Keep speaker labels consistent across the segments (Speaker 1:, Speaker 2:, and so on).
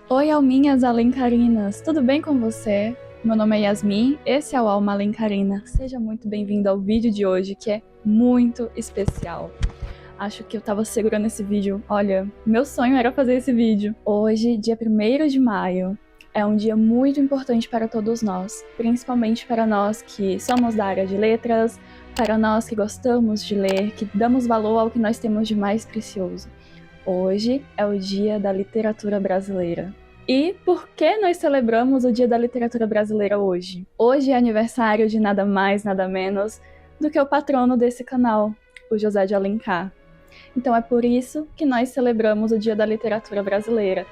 Speaker 1: Oi, alminhas alencarinas, tudo bem com você? Meu nome é Yasmin, esse é o Alma Alencarina. Seja muito bem-vindo ao vídeo de hoje, que é muito especial. Acho que eu tava segurando esse vídeo. Olha, meu sonho era fazer esse vídeo. Hoje, dia 1º de maio, é um dia muito importante para todos nós, principalmente para nós que somos da área de letras, para nós que gostamos de ler, que damos valor ao que nós temos de mais precioso. Hoje é o Dia da Literatura Brasileira. E por que nós celebramos o Dia da Literatura Brasileira hoje? Hoje é aniversário de nada mais, nada menos do que o patrono desse canal, o José de Alencar. Então é por isso que nós celebramos o Dia da Literatura Brasileira.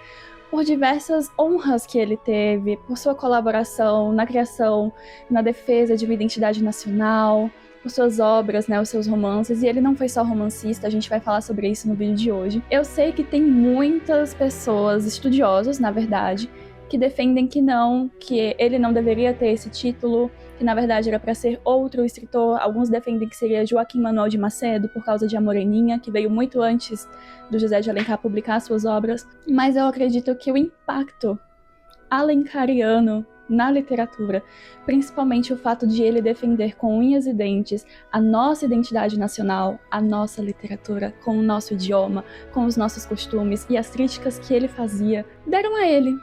Speaker 1: Por diversas honras que ele teve, por sua colaboração na criação, na defesa de uma identidade nacional, por suas obras, né, os seus romances, e ele não foi só romancista, a gente vai falar sobre isso no vídeo de hoje. Eu sei que tem muitas pessoas, estudiosos, na verdade, que defendem que ele não deveria ter esse título, que na verdade era para ser outro escritor. Alguns defendem que seria Joaquim Manuel de Macedo, por causa de A Moreninha, que veio muito antes do José de Alencar publicar suas obras, mas eu acredito que o impacto alencariano na literatura, principalmente o fato de ele defender com unhas e dentes a nossa identidade nacional, a nossa literatura, com o nosso idioma, com os nossos costumes e as críticas que ele fazia, deram a ele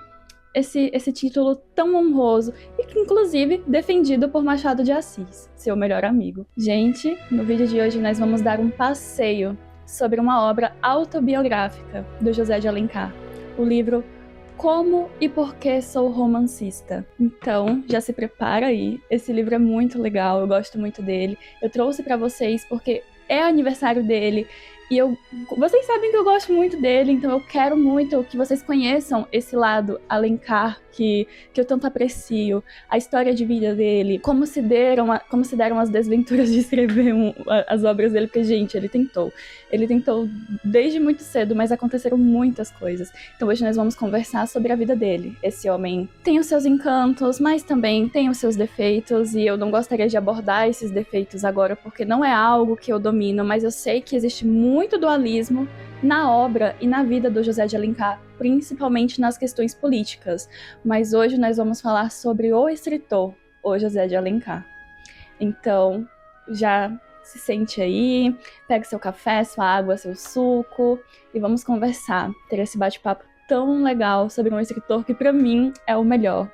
Speaker 1: esse título tão honroso e que, inclusive, defendido por Machado de Assis, seu melhor amigo. Gente, no vídeo de hoje nós vamos dar um passeio sobre uma obra autobiográfica do José de Alencar, o livro Como e Por que Sou Romancista. Então, já se prepara aí, esse livro é muito legal, eu gosto muito dele. Eu trouxe pra vocês porque é aniversário dele e vocês sabem que eu gosto muito dele, então eu quero muito que vocês conheçam esse lado Alencar que eu tanto aprecio, a história de vida dele, como se deram as desventuras de escrever as obras dele, porque, gente, ele tentou desde muito cedo, mas aconteceram muitas coisas. Então hoje nós vamos conversar sobre a vida dele. Esse homem tem os seus encantos, mas também tem os seus defeitos, e eu não gostaria de abordar esses defeitos agora, porque não é algo que eu domino, mas eu sei que existe muito dualismo na obra e na vida do José de Alencar, principalmente nas questões políticas. Mas hoje nós vamos falar sobre o escritor, o José de Alencar. Então, já se sente aí, pega seu café, sua água, seu suco e vamos conversar, ter esse bate-papo tão legal sobre um escritor que pra mim é o melhor.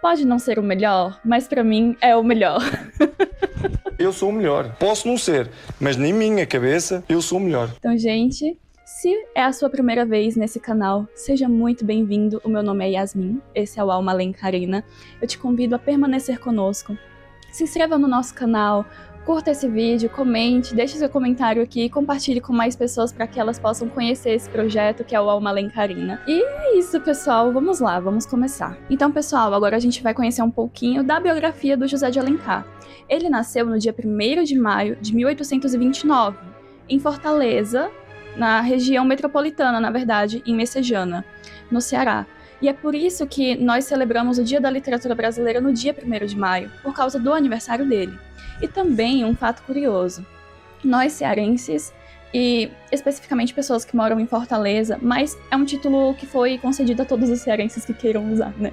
Speaker 1: Pode não ser o melhor, mas pra mim é o melhor.
Speaker 2: Eu sou o melhor. Posso não ser, mas na minha cabeça eu sou o melhor.
Speaker 1: Então, gente, se é a sua primeira vez nesse canal, seja muito bem-vindo. O meu nome é Yasmin, esse é o Alma Alencarina. Eu te convido a permanecer conosco. Se inscreva no nosso canal, curta esse vídeo, comente, deixe seu comentário aqui e compartilhe com mais pessoas para que elas possam conhecer esse projeto que é o Alma Alencarina. E é isso, pessoal, vamos lá, vamos começar. Então, pessoal, agora a gente vai conhecer um pouquinho da biografia do José de Alencar. Ele nasceu no dia 1º de maio de 1829, em Fortaleza, na região metropolitana, na verdade, em Messejana, no Ceará. E é por isso que nós celebramos o Dia da Literatura Brasileira no dia 1º de maio, por causa do aniversário dele. E também um fato curioso, nós cearenses, e especificamente pessoas que moram em Fortaleza, mas é um título que foi concedido a todos os cearenses que queiram usar, né?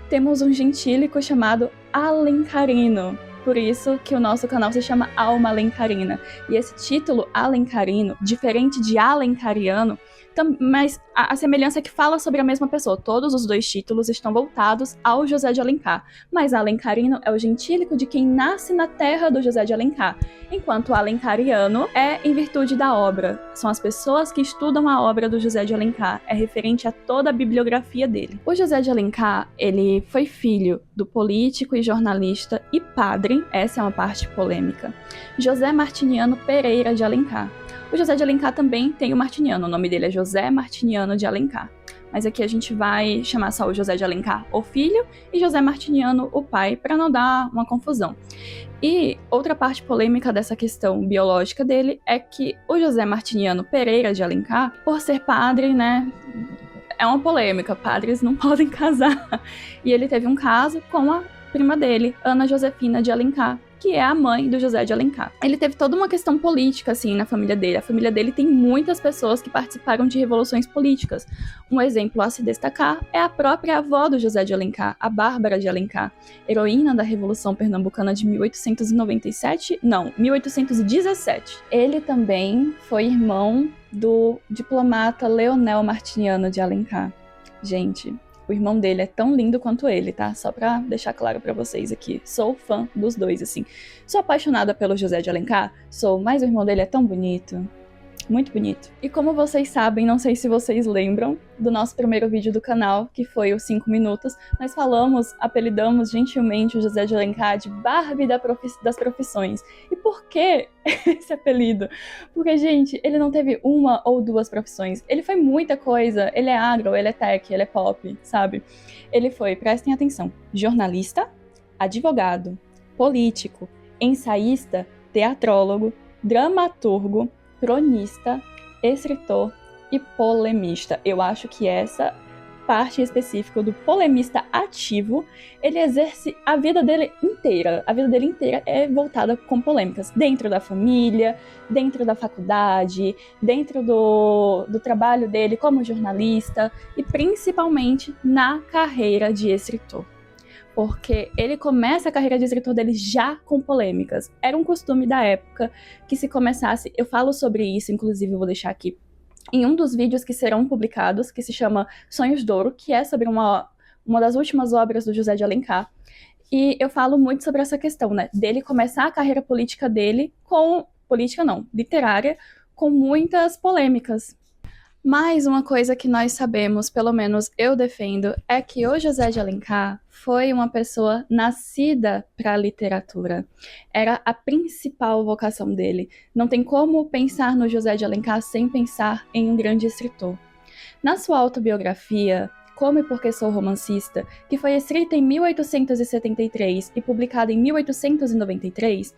Speaker 1: Temos um gentílico chamado alencarino, por isso que o nosso canal se chama Alma Alencarina. E esse título alencarino, diferente de alencariano, mas a semelhança é que fala sobre a mesma pessoa. Todos os dois títulos estão voltados ao José de Alencar, mas alencarino é o gentílico de quem nasce na terra do José de Alencar, enquanto alencariano é em virtude da obra. São as pessoas que estudam a obra do José de Alencar, é referente a toda a bibliografia dele. O José de Alencar, ele foi filho do político e jornalista e padre, essa é uma parte polêmica, José Martiniano Pereira de Alencar. O José de Alencar também tem o Martiniano, o nome dele é José Martiniano de Alencar. Mas aqui a gente vai chamar só o José de Alencar, o filho, e José Martiniano, o pai, para não dar uma confusão. E outra parte polêmica dessa questão biológica dele é que o José Martiniano Pereira de Alencar, por ser padre, né, é uma polêmica, padres não podem casar. E ele teve um caso com a prima dele, Ana Josefina de Alencar, que é a mãe do José de Alencar. Ele teve toda uma questão política, assim, na família dele. A família dele tem muitas pessoas que participaram de revoluções políticas. Um exemplo a se destacar é a própria avó do José de Alencar, a Bárbara de Alencar, heroína da Revolução Pernambucana de 1817. Ele também foi irmão do diplomata Leonel Martiniano de Alencar. Gente, o irmão dele é tão lindo quanto ele, tá? Só pra deixar claro pra vocês aqui. Sou fã dos dois, assim. Sou apaixonada pelo José de Alencar, mas o irmão dele é tão bonito. Muito bonito. E como vocês sabem, não sei se vocês lembram do nosso primeiro vídeo do canal, que foi os 5 minutos, nós apelidamos gentilmente o José de Alencar de Barbie das profissões. E por que esse apelido? Porque, gente, ele não teve uma ou duas profissões. Ele foi muita coisa. Ele é agro, ele é tech, ele é pop, sabe? Ele foi, prestem atenção, jornalista, advogado, político, ensaísta, teatrólogo, dramaturgo, cronista, escritor e polemista. Eu acho que essa parte específica do polemista ativo, ele exerce a vida dele inteira. A vida dele inteira é voltada com polêmicas. Dentro da família, dentro da faculdade, dentro do trabalho dele como jornalista e principalmente na carreira de escritor. Porque ele começa a carreira de escritor dele já com polêmicas. Era um costume da época que se começasse... Eu falo sobre isso, inclusive eu vou deixar aqui em um dos vídeos que serão publicados, que se chama Sonhos d'Ouro, que é sobre uma das últimas obras do José de Alencar. E eu falo muito sobre essa questão, né? Dele começar a carreira política dele literária, com muitas polêmicas. Mas uma coisa que nós sabemos, pelo menos eu defendo, é que o José de Alencar foi uma pessoa nascida para a literatura. Era a principal vocação dele. Não tem como pensar no José de Alencar sem pensar em um grande escritor. Na sua autobiografia, Como e Porque Sou Romancista, que foi escrita em 1873 e publicada em 1893,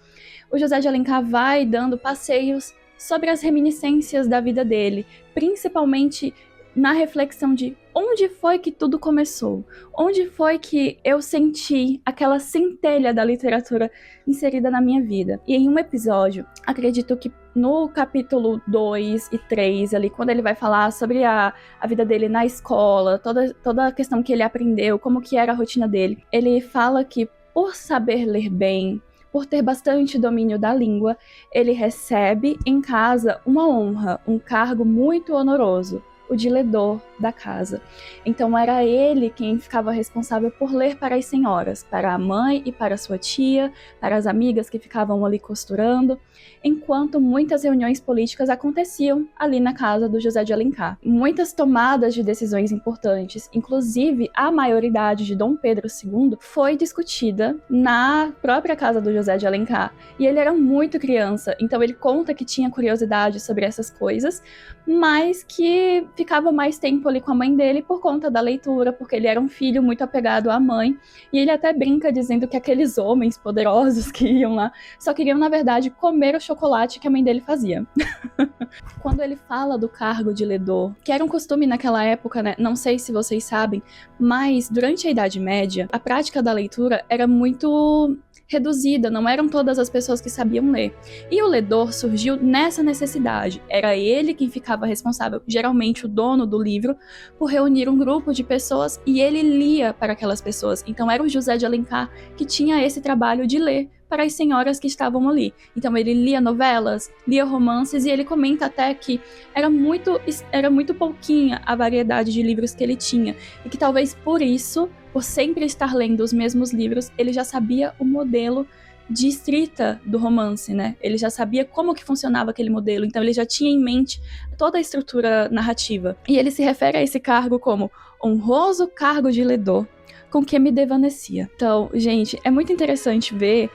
Speaker 1: o José de Alencar vai dando passeios sobre as reminiscências da vida dele, principalmente na reflexão de onde foi que tudo começou, onde foi que eu senti aquela centelha da literatura inserida na minha vida. E em um episódio, acredito que no capítulo 2 e 3, ali, quando ele vai falar sobre a vida dele na escola, toda a questão que ele aprendeu, como que era a rotina dele, ele fala que por saber ler bem, por ter bastante domínio da língua, ele recebe em casa uma honra, um cargo muito honoroso, o de ledor da casa. Então era ele quem ficava responsável por ler para as senhoras, para a mãe e para a sua tia, para as amigas que ficavam ali costurando, enquanto muitas reuniões políticas aconteciam ali na casa do José de Alencar. Muitas tomadas de decisões importantes, inclusive a maioridade de Dom Pedro II, foi discutida na própria casa do José de Alencar. E ele era muito criança, então ele conta que tinha curiosidade sobre essas coisas, mas que ficava mais tempo ali com a mãe dele por conta da leitura, porque ele era um filho muito apegado à mãe, e ele até brinca dizendo que aqueles homens poderosos que iam lá só queriam, na verdade, comer o chocolate que a mãe dele fazia. Quando ele fala do cargo de ledor, que era um costume naquela época, né? Não sei se vocês sabem, mas durante a Idade Média, a prática da leitura era muito reduzida, não eram todas as pessoas que sabiam ler. E o ledor surgiu nessa necessidade. Era ele quem ficava responsável, geralmente o dono do livro, por reunir um grupo de pessoas e ele lia para aquelas pessoas. Então era o José de Alencar que tinha esse trabalho de ler para as senhoras que estavam ali. Então ele lia novelas, lia romances e ele comenta até que era muito pouquinha a variedade de livros que ele tinha e que talvez por isso, por sempre estar lendo os mesmos livros, ele já sabia o modelo de escrita do romance, né? Ele já sabia como que funcionava aquele modelo, então ele já tinha em mente toda a estrutura narrativa. E ele se refere a esse cargo como honroso cargo de ledor, com que me devanecia. Então, gente, é muito interessante ver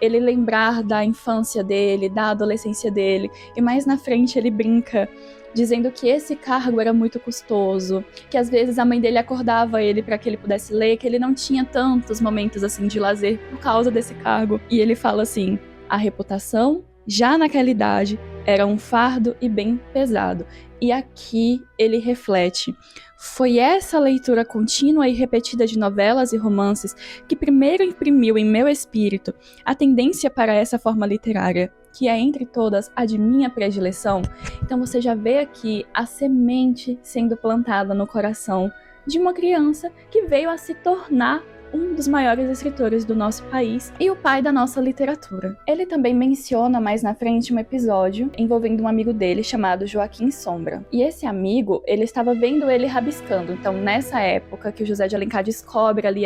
Speaker 1: ele lembrar da infância dele, da adolescência dele, e mais na frente ele brinca dizendo que esse cargo era muito custoso, que às vezes a mãe dele acordava ele para que ele pudesse ler, que ele não tinha tantos momentos assim de lazer por causa desse cargo. E ele fala assim: a reputação, já naquela idade, era um fardo e bem pesado. E aqui ele reflete: foi essa leitura contínua e repetida de novelas e romances que primeiro imprimiu em meu espírito a tendência para essa forma literária, que é entre todas a de minha predileção. Então você já vê aqui a semente sendo plantada no coração de uma criança que veio a se tornar um dos maiores escritores do nosso país e o pai da nossa literatura. Ele também menciona mais na frente um episódio envolvendo um amigo dele chamado Joaquim Sombra. E esse amigo, ele estava vendo ele rabiscando. Então, nessa época que o José de Alencar descobre ali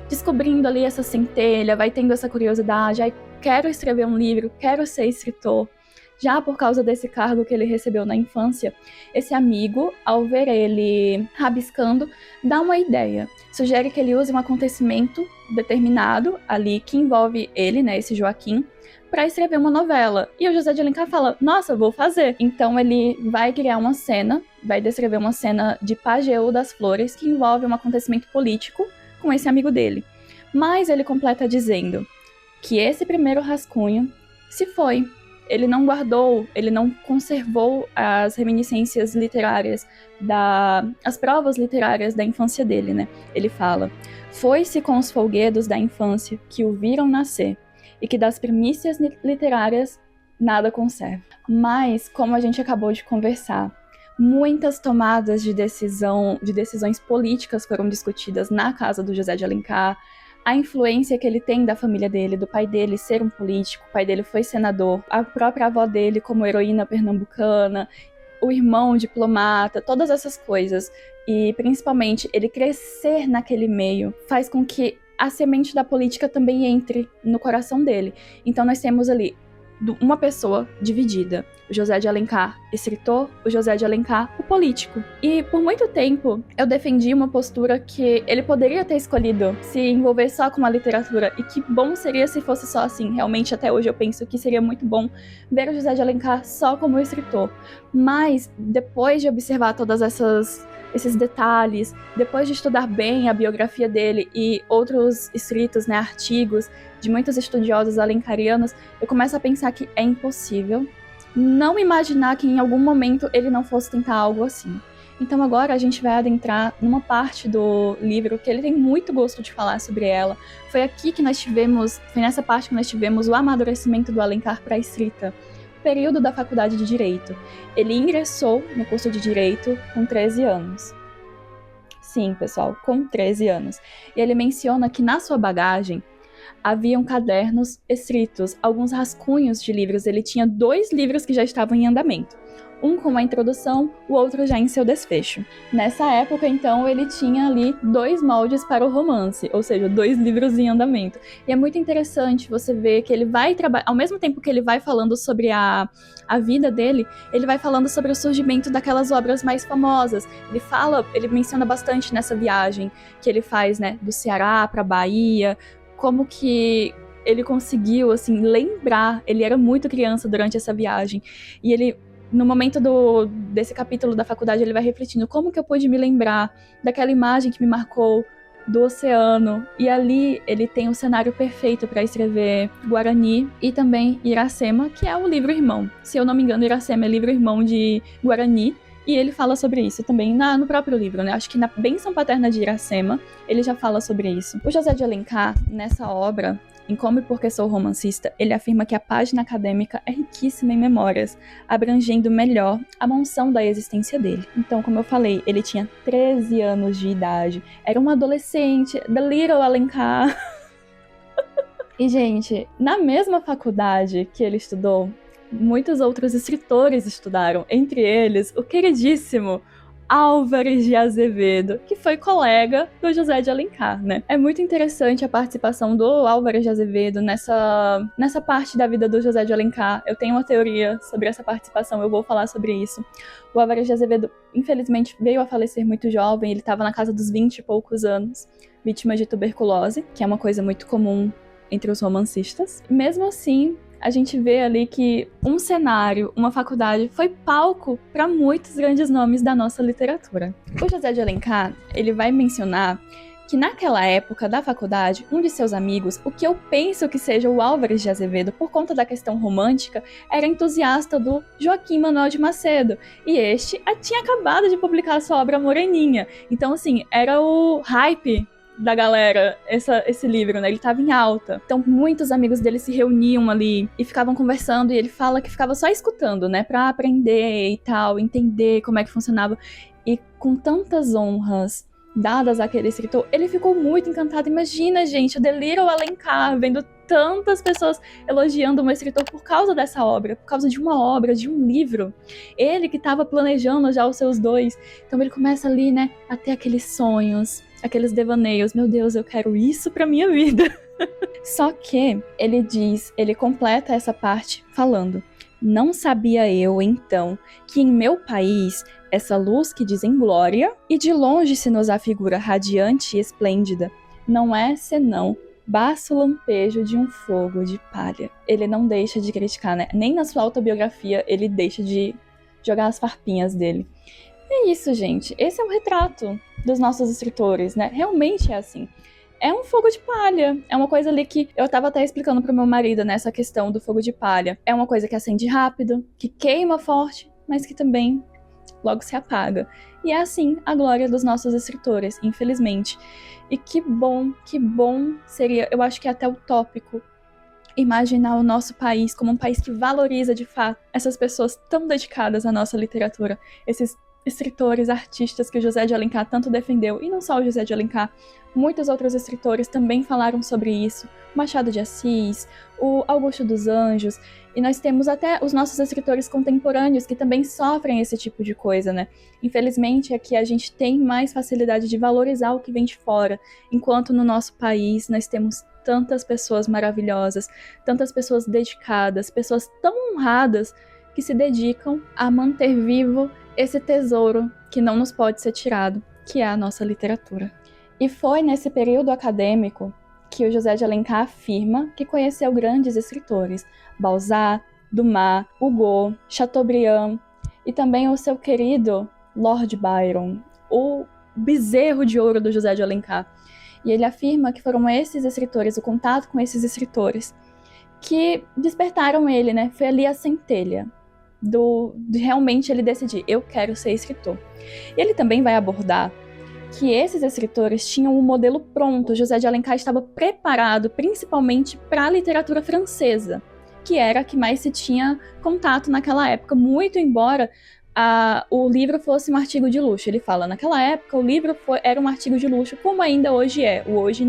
Speaker 1: descobrindo ali essa centelha, vai tendo essa curiosidade, quero escrever um livro, quero ser escritor. Já por causa desse cargo que ele recebeu na infância, esse amigo, ao ver ele rabiscando, dá uma ideia. Sugere que ele use um acontecimento determinado ali que envolve ele, né, esse Joaquim, para escrever uma novela. E o José de Alencar fala: nossa, vou fazer. Então ele vai criar uma cena, vai descrever uma cena de Pajeú das Flores que envolve um acontecimento político com esse amigo dele. Mas ele completa dizendo que esse primeiro rascunho se foi. Ele não guardou, ele não conservou as reminiscências literárias, as provas literárias da infância dele, né? Ele fala: foi-se com os folguedos da infância que o viram nascer, e que das primícias literárias nada conserva. Mas, como a gente acabou de conversar, muitas tomadas de decisões políticas foram discutidas na casa do José de Alencar. A influência que ele tem da família dele, do pai dele ser um político, o pai dele foi senador, a própria avó dele como heroína pernambucana, o irmão diplomata, todas essas coisas. E principalmente ele crescer naquele meio faz com que a semente da política também entre no coração dele. Então nós temos ali uma pessoa dividida. O José de Alencar, escritor, o José de Alencar, o político. E por muito tempo eu defendi uma postura que ele poderia ter escolhido se envolver só com a literatura, e que bom seria se fosse só assim. Realmente até hoje eu penso que seria muito bom ver o José de Alencar só como escritor. Mas depois de observar todas esses detalhes, depois de estudar bem a biografia dele e outros escritos, né, artigos de muitos estudiosos alencarianos, eu começo a pensar que é impossível não imaginar que em algum momento ele não fosse tentar algo assim. Então agora a gente vai adentrar numa parte do livro que ele tem muito gosto de falar sobre ela. Foi nessa parte que nós tivemos o amadurecimento do Alencar para a escrita. Período da faculdade de Direito. Ele ingressou no curso de Direito com 13 anos. Sim, pessoal, com 13 anos. E ele menciona que na sua bagagem haviam cadernos escritos, alguns rascunhos de livros. Ele tinha 2 livros que já estavam em andamento. Um com a introdução, o outro já em seu desfecho. Nessa época, então, ele tinha ali 2 moldes para o romance, ou seja, 2 livros em andamento. E é muito interessante você ver que ele vai trabalhar, ao mesmo tempo que ele vai falando sobre a vida dele, ele vai falando sobre o surgimento daquelas obras mais famosas. Ele menciona bastante nessa viagem que ele faz, né, do Ceará para a Bahia, como que ele conseguiu, assim, lembrar. Ele era muito criança durante essa viagem, e ele, no momento desse capítulo da faculdade, ele vai refletindo: como que eu pude me lembrar daquela imagem que me marcou do oceano? E ali ele tem o cenário perfeito para escrever Guarani e também Iracema, que é o livro-irmão. Se eu não me engano, Iracema é livro-irmão de Guarani, e ele fala sobre isso também no próprio livro, né? Acho que na Bênção Paterna de Iracema, ele já fala sobre isso. O José de Alencar, nessa obra, em Como e Porque Sou Romancista, ele afirma que a página acadêmica é riquíssima em memórias, abrangendo melhor a monção da existência dele. Então, como eu falei, ele tinha 13 anos de idade, era um adolescente, the little Alencar. E, gente, na mesma faculdade que ele estudou, muitos outros escritores estudaram, entre eles o queridíssimo Álvares de Azevedo, que foi colega do José de Alencar, né? É muito interessante a participação do Álvares de Azevedo nessa parte da vida do José de Alencar. Eu tenho uma teoria sobre essa participação, eu vou falar sobre isso. O Álvares de Azevedo, infelizmente, veio a falecer muito jovem, ele estava na casa dos 20 e poucos anos, vítima de tuberculose, que é uma coisa muito comum entre os romancistas. Mesmo assim, a gente vê ali que um cenário, uma faculdade, foi palco para muitos grandes nomes da nossa literatura. O José de Alencar, ele vai mencionar que naquela época da faculdade, um de seus amigos, o que eu penso que seja o Álvares de Azevedo, por conta da questão romântica, era entusiasta do Joaquim Manuel de Macedo, e este tinha acabado de publicar sua obra Moreninha. Então, assim, era o hype da galera, esse livro, né? Ele tava em alta. Então, muitos amigos dele se reuniam ali e ficavam conversando, e ele fala que ficava só escutando, né? Pra aprender e tal, entender como é que funcionava. E com tantas honras dadas àquele escritor, ele ficou muito encantado. Imagina, gente, o Delírio Alencar, vendo tantas pessoas elogiando um escritor por causa dessa obra, por causa de uma obra, de um livro. Ele que estava planejando já os seus 2. Então ele começa ali, né, a ter aqueles sonhos, aqueles devaneios. Meu Deus, eu quero isso pra minha vida. Só que ele completa essa parte falando: não sabia eu, então, que em meu país essa luz que dizem glória, e de longe se nos afigura radiante e esplêndida, não é senão baço lampejo de um fogo de palha. Ele não deixa de criticar, né? Nem na sua autobiografia ele deixa de jogar as farpinhas dele. É isso, gente. Esse é o retrato dos nossos escritores, né? Realmente é assim. É um fogo de palha. É uma coisa ali que eu tava até explicando pro meu marido nessa questão do fogo de palha. É uma coisa que acende rápido, que queima forte, mas que também logo se apaga. E é assim a glória dos nossos escritores, infelizmente. E que bom seria, eu acho que é até utópico, imaginar o nosso país como um país que valoriza de fato essas pessoas tão dedicadas à nossa literatura, esses escritores, artistas que o José de Alencar tanto defendeu, e não só o José de Alencar, muitos outros escritores também falaram sobre isso, Machado de Assis, o Augusto dos Anjos, e nós temos até os nossos escritores contemporâneos que também sofrem esse tipo de coisa, né? Infelizmente, aqui a gente tem mais facilidade de valorizar o que vem de fora, enquanto no nosso país nós temos tantas pessoas maravilhosas, tantas pessoas dedicadas, pessoas tão honradas que se dedicam a manter vivo esse tesouro que não nos pode ser tirado, que é a nossa literatura. E foi nesse período acadêmico que o José de Alencar afirma que conheceu grandes escritores, Balzac, Dumas, Hugo, Chateaubriand e também o seu querido Lord Byron, o bezerro de ouro do José de Alencar. E ele afirma que foram esses escritores, o contato com esses escritores, que despertaram ele, né? Foi ali a centelha de realmente ele decidir, eu quero ser escritor. E ele também vai abordar que esses escritores tinham um modelo pronto. José de Alencar estava preparado principalmente para a literatura francesa, que era a que mais se tinha contato naquela época, muito embora o livro fosse um artigo de luxo. Ele fala, naquela época o livro era um artigo de luxo, como ainda hoje é, hoje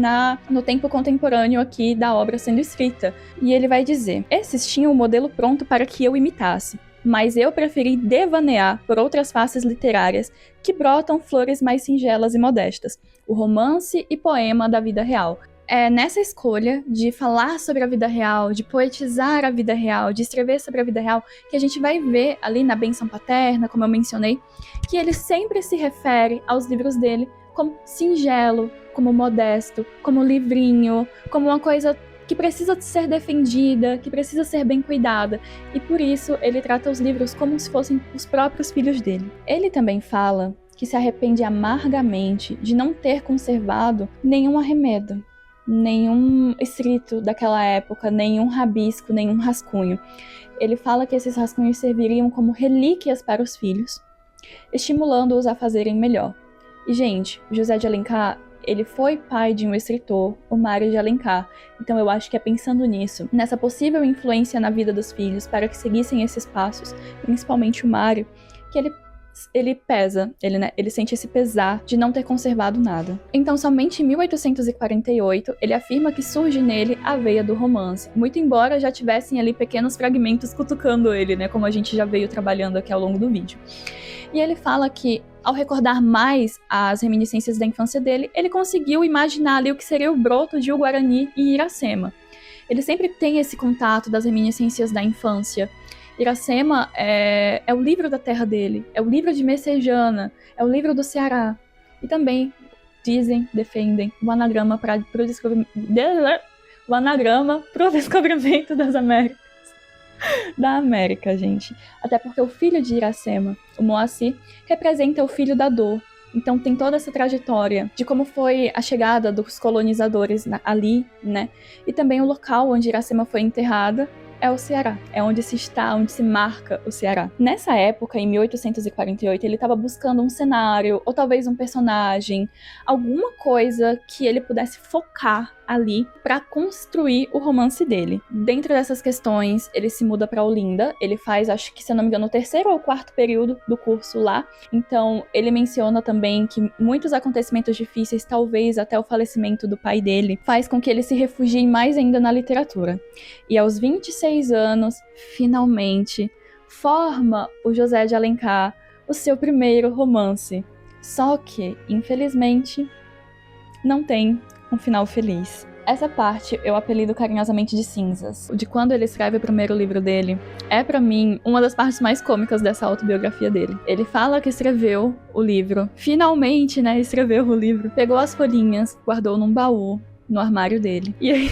Speaker 1: no tempo contemporâneo aqui da obra sendo escrita. E ele vai dizer, esses tinham o modelo pronto para que eu imitasse, mas eu preferi devanear por outras faces literárias que brotam flores mais singelas e modestas, o romance e poema da vida real. É nessa escolha de falar sobre a vida real, de poetizar a vida real, de escrever sobre a vida real, que a gente vai ver ali na Bênção Paterna, como eu mencionei, que ele sempre se refere aos livros dele como singelo, como modesto, como livrinho, como uma coisa que precisa ser defendida, que precisa ser bem cuidada, e por isso ele trata os livros como se fossem os próprios filhos dele. Ele também fala que se arrepende amargamente de não ter conservado nenhum arremedo, nenhum escrito daquela época, nenhum rabisco, nenhum rascunho. Ele fala que esses rascunhos serviriam como relíquias para os filhos, estimulando-os a fazerem melhor. E, gente, José de Alencar, ele foi pai de um escritor, o Mário de Alencar. Então eu acho que é pensando nisso, nessa possível influência na vida dos filhos para que seguissem esses passos, principalmente o Mário, que ele pesa, ele sente esse pesar de não ter conservado nada. Então, somente em 1848, ele afirma que surge nele a veia do romance, muito embora já tivessem ali pequenos fragmentos cutucando ele, né, como a gente já veio trabalhando aqui ao longo do vídeo. E ele fala que, ao recordar mais as reminiscências da infância dele, ele conseguiu imaginar ali o que seria o broto de Uguarani e Iracema. Ele sempre tem esse contato das reminiscências da infância. Iracema é o livro da terra dele, é o livro de Messejana, é o livro do Ceará. E também defendem o anagrama para o descobrimento das Américas. Da América, gente. Até porque o filho de Iracema, o Moacir, representa o filho da dor, Então tem toda essa trajetória de como foi a chegada dos colonizadores ali, né? E também o local onde Iracema foi enterrada é o Ceará, é onde se está, onde se marca o Ceará. Nessa época, em 1848, ele estava buscando um cenário, ou talvez um personagem, alguma coisa que ele pudesse focar ali para construir o romance dele. Dentro dessas questões, ele se muda para Olinda, ele faz, acho que se eu não me engano, o 3º ou 4º período do curso lá. Então, ele menciona também que muitos acontecimentos difíceis, talvez até o falecimento do pai dele, faz com que ele se refugie mais ainda na literatura. E aos 26 anos, finalmente, forma o José de Alencar o seu primeiro romance. Só que, infelizmente, não tem um final feliz. Essa parte eu apelido carinhosamente de cinzas. De quando ele escreve o primeiro livro dele, é pra mim uma das partes mais cômicas dessa autobiografia dele. Ele fala que escreveu o livro, finalmente, né, escreveu o livro, pegou as folhinhas, guardou num baú, no armário dele. E aí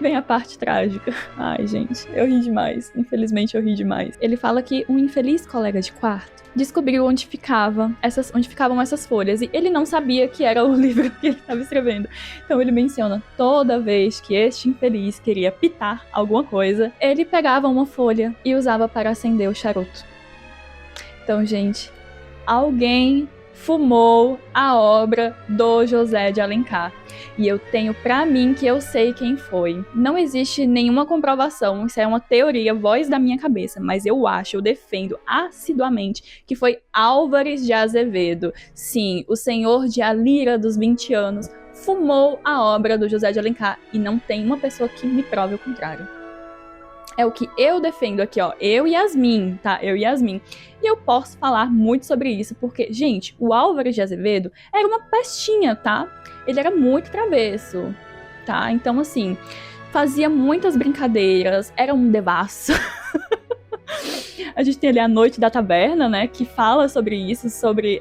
Speaker 1: vem a parte trágica. Ai, gente, eu ri demais. Infelizmente, eu ri demais. Ele fala que um infeliz colega de quarto descobriu onde ficavam essas folhas, e ele não sabia que era o livro que ele estava escrevendo. Então ele menciona, toda vez que este infeliz queria pitar alguma coisa, ele pegava uma folha e usava para acender o charuto. Então, gente, alguém fumou a obra do José de Alencar. E eu tenho pra mim que eu sei quem foi. Não existe nenhuma comprovação, isso é uma teoria, voz da minha cabeça, mas eu defendo assiduamente que foi Álvares de Azevedo. Sim, o senhor de A Lira dos 20 anos fumou a obra do José de Alencar e não tem uma pessoa que me prove o contrário. É o que eu defendo aqui, ó. Eu e Yasmin, tá? Eu e Yasmin. E eu posso falar muito sobre isso, porque, gente, o Álvares de Azevedo era uma pestinha, tá? Ele era muito travesso, tá? Então, assim, fazia muitas brincadeiras, era um devasso. A gente tem ali A Noite da Taberna, né, que fala sobre isso,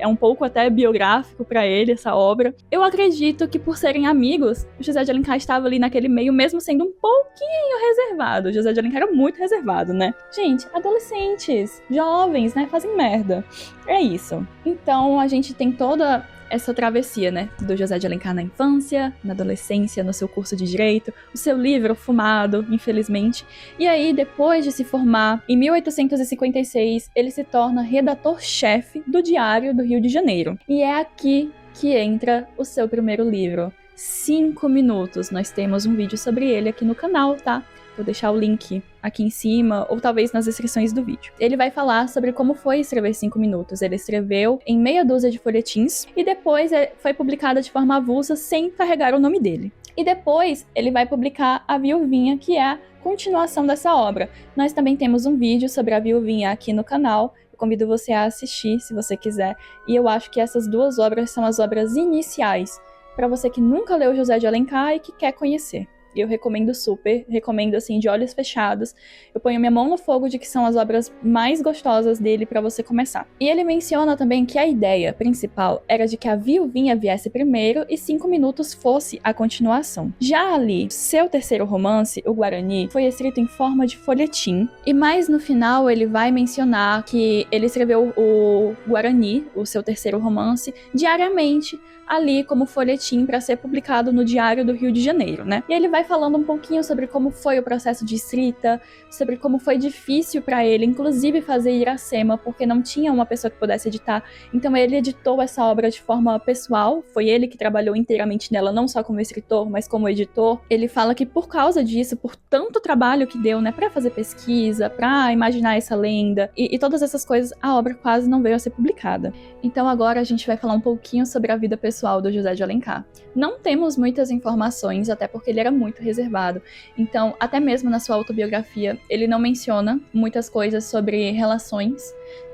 Speaker 1: é um pouco até biográfico pra ele, essa obra. Eu acredito que por serem amigos, o José de Alencar estava ali naquele meio, mesmo sendo um pouquinho reservado. O José de Alencar era muito reservado, né? Gente, adolescentes, jovens, né, fazem merda. É isso. Então, a gente tem toda essa travessia, né, do José de Alencar na infância, na adolescência, no seu curso de Direito, o seu livro fumado, infelizmente. E aí, depois de se formar, em 1856, ele se torna redator-chefe do Diário do Rio de Janeiro. E é aqui que entra o seu primeiro livro, 5 Minutos. Nós temos um vídeo sobre ele aqui no canal, tá? Vou deixar o link aqui em cima, ou talvez nas descrições do vídeo. Ele vai falar sobre como foi escrever 5 Minutos. Ele escreveu em meia dúzia de folhetins, e depois foi publicada de forma avulsa, sem carregar o nome dele. E depois ele vai publicar A Viuvinha, que é a continuação dessa obra. Nós também temos um vídeo sobre A Viuvinha aqui no canal. Eu convido você a assistir, se você quiser. E eu acho que essas duas obras são as obras iniciais para você que nunca leu José de Alencar e que quer conhecer. Eu recomendo super, recomendo assim, de olhos fechados. Eu ponho minha mão no fogo de que são as obras mais gostosas dele para você começar. E ele menciona também que a ideia principal era de que A Viuvinha viesse primeiro e 5 Minutos fosse a continuação. Já ali, seu terceiro romance, O Guarani, foi escrito em forma de folhetim, e mais no final ele vai mencionar que ele escreveu o Guarani, o seu terceiro romance, diariamente, ali como folhetim para ser publicado no Diário do Rio de Janeiro, né? E ele vai falando um pouquinho sobre como foi o processo de escrita, sobre como foi difícil para ele, inclusive fazer Iracema, porque não tinha uma pessoa que pudesse editar. Então ele editou essa obra de forma pessoal, foi ele que trabalhou inteiramente nela, não só como escritor, mas como editor. Ele fala que por causa disso, por tanto trabalho que deu, né, para fazer pesquisa, para imaginar essa lenda e todas essas coisas, a obra quase não veio a ser publicada. Então agora a gente vai falar um pouquinho sobre a vida pessoal do José de Alencar. Não temos muitas informações, até porque ele era muito reservado. Então, até mesmo na sua autobiografia, ele não menciona muitas coisas sobre relações,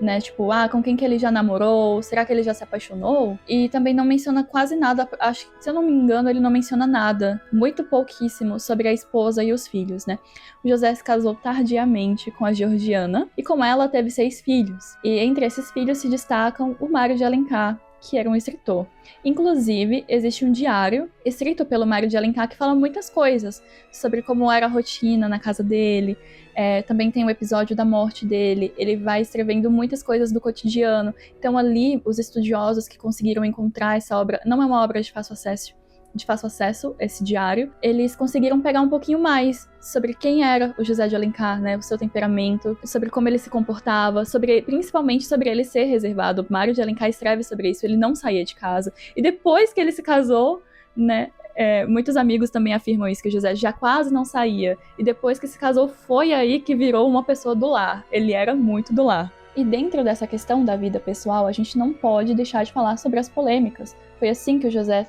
Speaker 1: né? Tipo, com quem que ele já namorou? Será que ele já se apaixonou? E também não menciona quase nada, acho que, se eu não me engano, ele não menciona nada, muito pouquíssimo, sobre a esposa e os filhos, né? O José se casou tardiamente com a Georgiana, e com ela teve 6 filhos. E entre esses filhos se destacam o Mário de Alencar, que era um escritor. Inclusive, existe um diário escrito pelo Mário de Alencar que fala muitas coisas sobre como era a rotina na casa dele. Também tem o episódio da morte dele. Ele vai escrevendo muitas coisas do cotidiano. Então ali, os estudiosos que conseguiram encontrar essa obra, não é uma obra de fácil acesso, esse diário, eles conseguiram pegar um pouquinho mais sobre quem era o José de Alencar, né, o seu temperamento, sobre como ele se comportava, principalmente sobre ele ser reservado. O Mário de Alencar escreve sobre isso, ele não saía de casa. E depois que ele se casou, né, muitos amigos também afirmam isso, que o José já quase não saía. E depois que se casou, foi aí que virou uma pessoa do lar. Ele era muito do lar. E dentro dessa questão da vida pessoal, a gente não pode deixar de falar sobre as polêmicas. Foi assim que o José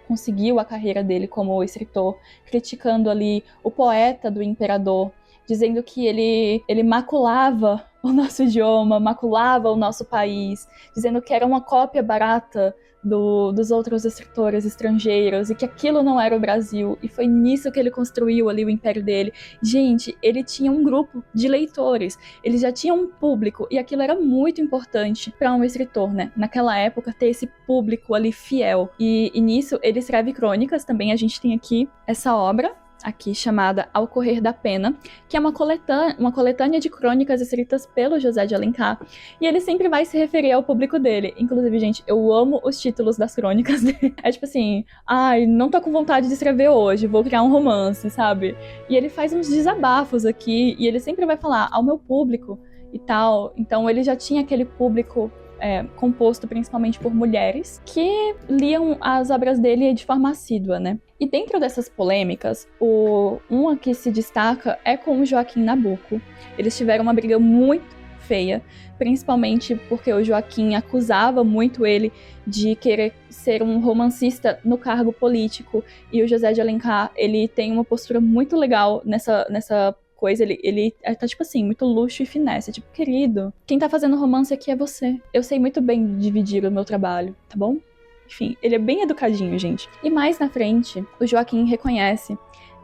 Speaker 1: conseguiu a carreira dele como escritor, criticando ali o poeta do imperador, dizendo que ele maculava o nosso idioma, maculava o nosso país, dizendo que era uma cópia barata dos outros escritores estrangeiros e que aquilo não era o Brasil, e foi nisso que ele construiu ali o império dele. Gente, ele tinha um grupo de leitores, ele já tinha um público, e aquilo era muito importante para um escritor, né? Naquela época, ter esse público ali fiel. E nisso ele escreve crônicas também. A gente tem aqui essa obra aqui chamada Ao Correr da Pena, que é uma coletânea de crônicas escritas pelo José de Alencar, e ele sempre vai se referir ao público dele. Inclusive, gente, eu amo os títulos das crônicas dele. É tipo assim, não tô com vontade de escrever hoje, vou criar um romance, sabe? E ele faz uns desabafos aqui, e ele sempre vai falar ao meu público e tal. Então ele já tinha aquele público composto principalmente por mulheres que liam as obras dele de forma assídua, né? E dentro dessas polêmicas, uma que se destaca é com o Joaquim Nabuco. Eles tiveram uma briga muito feia, principalmente porque o Joaquim acusava muito ele de querer ser um romancista no cargo político, e o José de Alencar, ele tem uma postura muito legal nessa coisa, ele tá tipo assim, muito luxo e finesse, tipo, querido, quem tá fazendo romance aqui é você. Eu sei muito bem dividir o meu trabalho, tá bom? Enfim, ele é bem educadinho, gente. E mais na frente, o Joaquim reconhece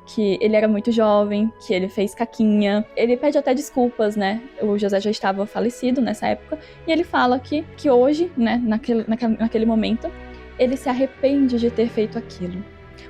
Speaker 1: que ele era muito jovem, que ele fez caquinha. Ele pede até desculpas, né? O José já estava falecido nessa época, e ele fala que hoje, né, naquele momento, ele se arrepende de ter feito aquilo,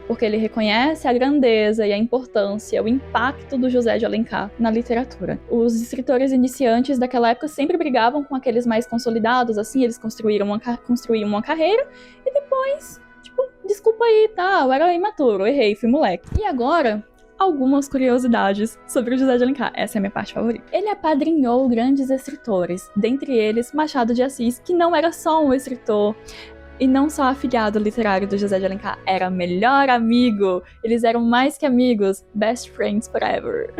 Speaker 1: porque ele reconhece a grandeza e a importância, o impacto do José de Alencar na literatura. Os escritores iniciantes daquela época sempre brigavam com aqueles mais consolidados, assim, eles construíram uma carreira, e depois, tipo, desculpa aí, tá, eu era imaturo, errei, fui moleque. E agora, algumas curiosidades sobre o José de Alencar. Essa é a minha parte favorita. Ele apadrinhou grandes escritores, dentre eles Machado de Assis, que não era só um escritor, e não só afiliado literário do José de Alencar, era melhor amigo. Eles eram mais que amigos, best friends forever.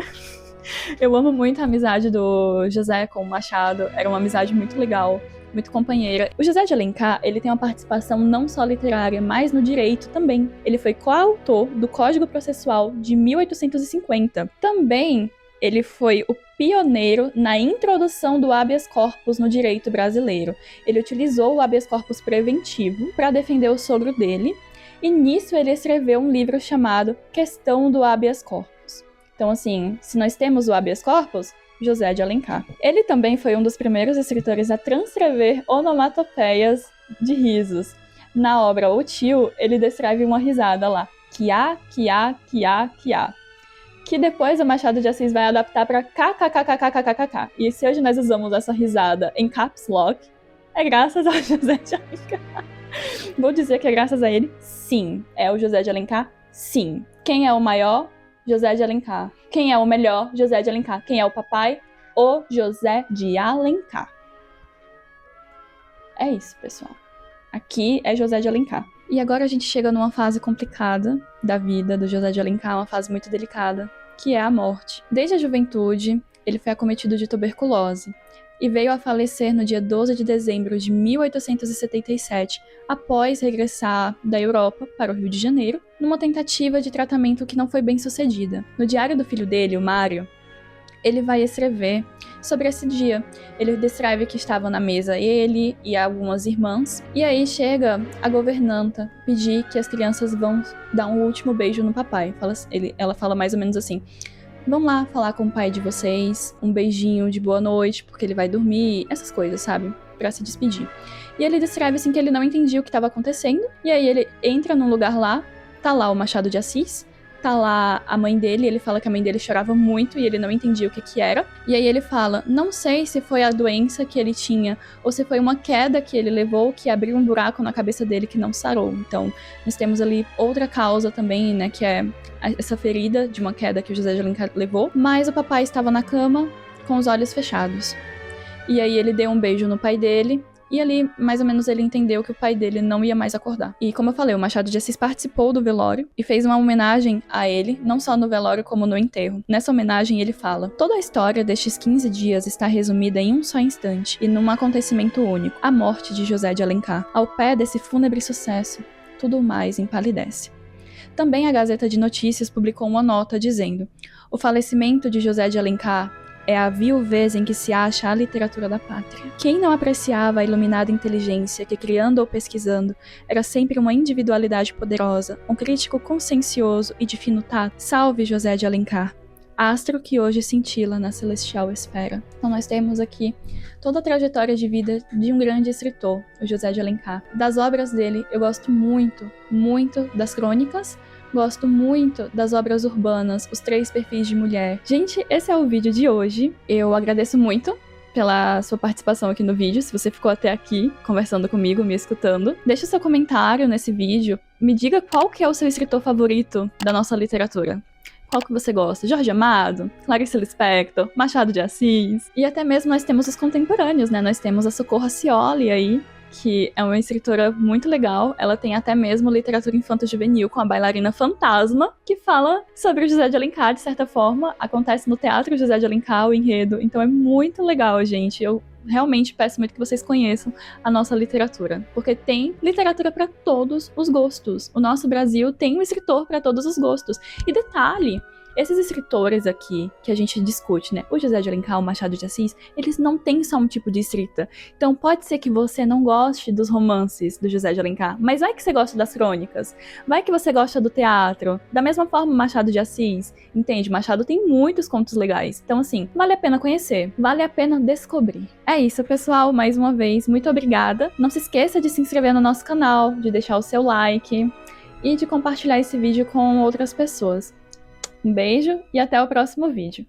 Speaker 1: Eu amo muito a amizade do José com o Machado, era uma amizade muito legal, muito companheira. O José de Alencar, ele tem uma participação não só literária, mas no direito também. Ele foi coautor do Código Processual de 1850. Também ele foi o pioneiro na introdução do habeas corpus no direito brasileiro. Ele utilizou o habeas corpus preventivo para defender o sogro dele, e nisso ele escreveu um livro chamado Questão do Habeas Corpus. Então, assim, se nós temos o habeas corpus, José de Alencar. Ele também foi um dos primeiros escritores a transcrever onomatopeias de risos. Na obra O Tio, ele descreve uma risada lá, quiá, quiá, quiá, quiá, que depois o Machado de Assis vai adaptar para kkkkkkkkk. E se hoje nós usamos essa risada em caps lock, é graças ao José de Alencar. Vou dizer que é graças a ele, sim. É o José de Alencar, sim. Quem é o maior? José de Alencar. Quem é o melhor? José de Alencar. Quem é o papai? O José de Alencar. É isso, pessoal. Aqui é José de Alencar. E agora a gente chega numa fase complicada da vida do José de Alencar, uma fase muito delicada, que é a morte. Desde a juventude, ele foi acometido de tuberculose e veio a falecer no dia 12 de dezembro de 1877, após regressar da Europa para o Rio de Janeiro, numa tentativa de tratamento que não foi bem sucedida. No diário do filho dele, o Mário, ele vai escrever sobre esse dia. Ele descreve que estavam na mesa ele e algumas irmãs, e aí chega a governanta pedir que as crianças vão dar um último beijo no papai. Ela fala mais ou menos assim: vão lá falar com o pai de vocês, um beijinho de boa noite, porque ele vai dormir, essas coisas, sabe? Pra se despedir. E ele descreve assim que ele não entendia o que estava acontecendo, e aí ele entra num lugar lá, tá lá o Machado de Assis, tá lá a mãe dele, ele fala que a mãe dele chorava muito e ele não entendia o que era. E aí ele fala, não sei se foi a doença que ele tinha ou se foi uma queda que ele levou que abriu um buraco na cabeça dele que não sarou. Então, nós temos ali outra causa também, né, que é essa ferida de uma queda que o José de Alencar levou. Mas o papai estava na cama com os olhos fechados. E aí ele deu um beijo no pai dele. E ali, mais ou menos, ele entendeu que o pai dele não ia mais acordar. E como eu falei, o Machado de Assis participou do velório e fez uma homenagem a ele, não só no velório como no enterro. Nessa homenagem ele fala, toda a história destes 15 dias está resumida em um só instante e num acontecimento único, a morte de José de Alencar. Ao pé desse fúnebre sucesso, tudo mais empalidece. Também a Gazeta de Notícias publicou uma nota dizendo, o falecimento de José de Alencar é a viuvez em que se acha a literatura da pátria. Quem não apreciava a iluminada inteligência que, criando ou pesquisando, era sempre uma individualidade poderosa, um crítico consciencioso e de fino tato? Salve José de Alencar, astro que hoje cintila na celestial esfera. Então nós temos aqui toda a trajetória de vida de um grande escritor, o José de Alencar. Das obras dele, eu gosto muito, muito das crônicas, gosto muito das obras urbanas, os 3 perfis de mulher. Gente, esse é o vídeo de hoje. Eu agradeço muito pela sua participação aqui no vídeo, se você ficou até aqui conversando comigo, me escutando. Deixa o seu comentário nesse vídeo, me diga qual que é o seu escritor favorito da nossa literatura. Qual que você gosta? Jorge Amado? Clarice Lispector? Machado de Assis? E até mesmo nós temos os contemporâneos, né? Nós temos a Socorro Racioli aí, que é uma escritora muito legal. Ela tem até mesmo literatura infanto-juvenil com a Bailarina Fantasma, que fala sobre o José de Alencar, de certa forma. Acontece no Teatro José de Alencar, o enredo. Então é muito legal, gente. Eu realmente peço muito que vocês conheçam a nossa literatura, porque tem literatura para todos os gostos. O nosso Brasil tem um escritor para todos os gostos. E detalhe, esses escritores aqui que a gente discute, né, o José de Alencar, o Machado de Assis, eles não têm só um tipo de escrita. Então pode ser que você não goste dos romances do José de Alencar, mas vai que você gosta das crônicas, vai que você gosta do teatro. Da mesma forma, Machado de Assis, entende? Machado tem muitos contos legais. Então assim, vale a pena conhecer, vale a pena descobrir. É isso, pessoal, mais uma vez, muito obrigada. Não se esqueça de se inscrever no nosso canal, de deixar o seu like e de compartilhar esse vídeo com outras pessoas. Um beijo e até o próximo vídeo.